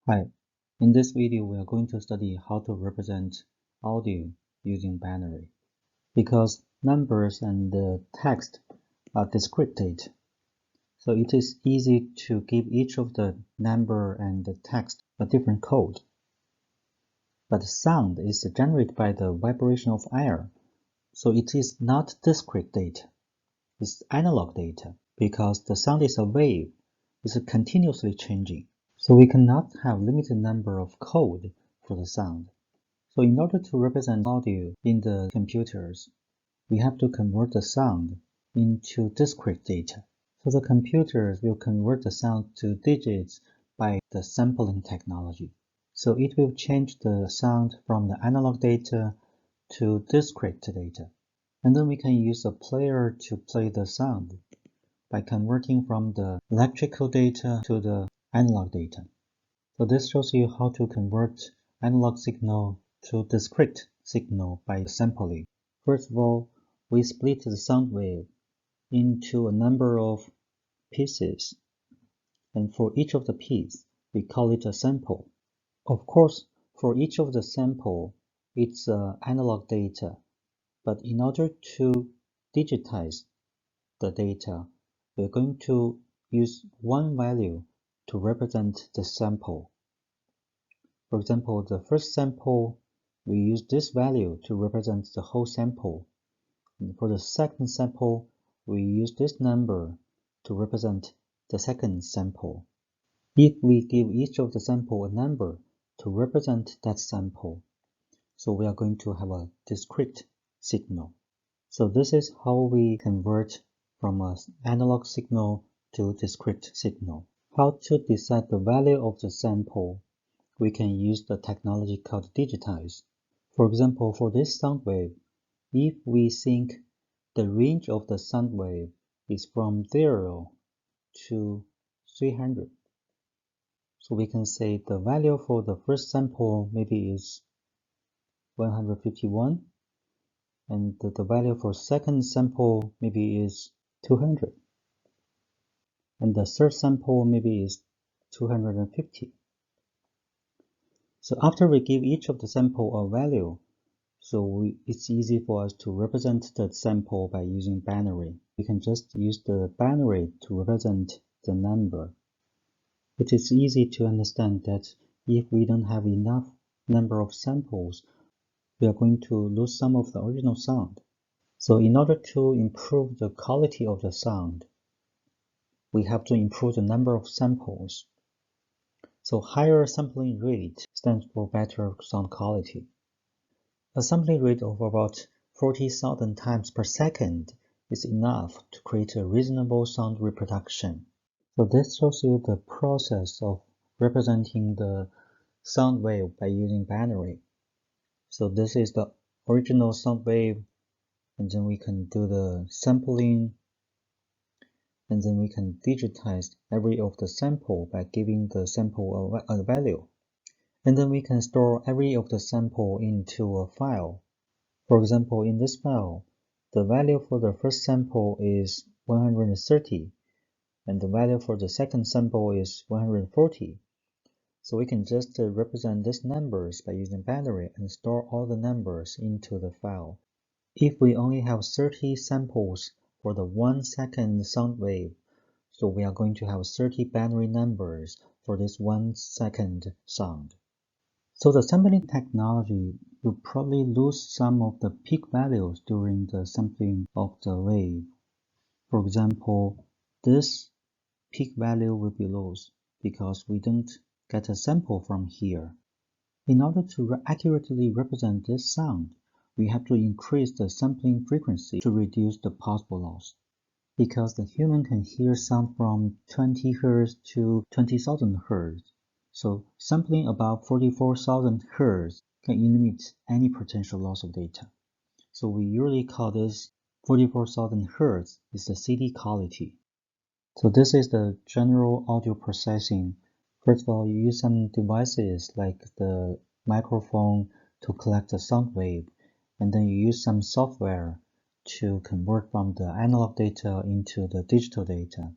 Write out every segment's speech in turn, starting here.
Hi, in this video we are going to study how to represent audio using binary. Because numbers and text are discrete data, so it is easy to give each of the number and the text a different code. But sound is generated by the vibration of air, so it is not discrete data. It's analog data because the sound is a wave, it's continuously changing. So we cannot have limited number of code for the sound. So in order to represent audio in the computers, we have to convert the sound into discrete data. So the computers will convert the sound to digits by the sampling technology. So it will change the sound from the analog data to discrete data. And then we can use a player to play the sound by converting from the electrical data to the analog data. So this shows you how to convert analog signal to discrete signal by sampling. First of all, we split the sound wave into a number of pieces, and for each of the pieces, we call it a sample. Of course, for each of the sample, it's analog data, but in order to digitize the data, we're going to use one value to represent the sample. For example, the first sample, we use this value to represent the whole sample. And for the second sample, we use this number to represent the second sample. If we give each of the sample a number to represent that sample, so we are going to have a discrete signal. So this is how we convert from an analog signal to discrete signal. How to decide the value of the sample? We can use the technology called digitize. For example, for this sound wave, if we think the range of the sound wave is from 0 to 300, so we can say the value for the first sample maybe is 151, and the value for second sample maybe is 200, and the third sample maybe is 250. So after we give each of the sample a value, it's easy for us to represent the sample by using binary. We can just use the binary to represent the number. It is easy to understand that if we don't have enough number of samples, we are going to lose some of the original sound. So in order to improve the quality of the sound, we have to improve the number of samples. So higher sampling rate stands for better sound quality. A sampling rate of about 40,000 times per second is enough to create a reasonable sound reproduction. So this shows you the process of representing the sound wave by using binary. So this is the original sound wave, and then we can do the sampling, and then we can digitize every of the sample by giving the sample a value. And then we can store every of the sample into a file. For example, in this file, the value for the first sample is 130, and the value for the second sample is 140. So we can just represent these numbers by using binary and store all the numbers into the file. If we only have 30 samples for the 1 second sound wave, so we are going to have 30 binary numbers for this 1 second sound. So the sampling technology will probably lose some of the peak values during the sampling of the wave. For example, this peak value will be lost because we don't get a sample from here. In order to accurately represent this sound, we have to increase the sampling frequency to reduce the possible loss. Because the human can hear sound from 20 Hz to 20,000 Hz. So sampling above 44,000 Hz can eliminate any potential loss of data. So we usually call this 44,000 Hz is the CD quality. So this is the general audio processing. First of all, you use some devices like the microphone to collect the sound wave, and then you use some software to convert from the analog data into the digital data.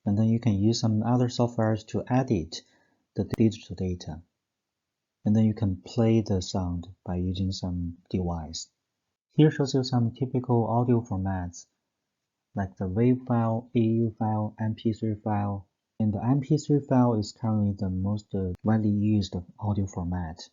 And then you can use some other softwares to edit the digital data. And then you can play the sound by using some device. Here shows you some typical audio formats, like the WAV file, AU file, MP3 file. And the MP3 file is currently the most widely used audio format.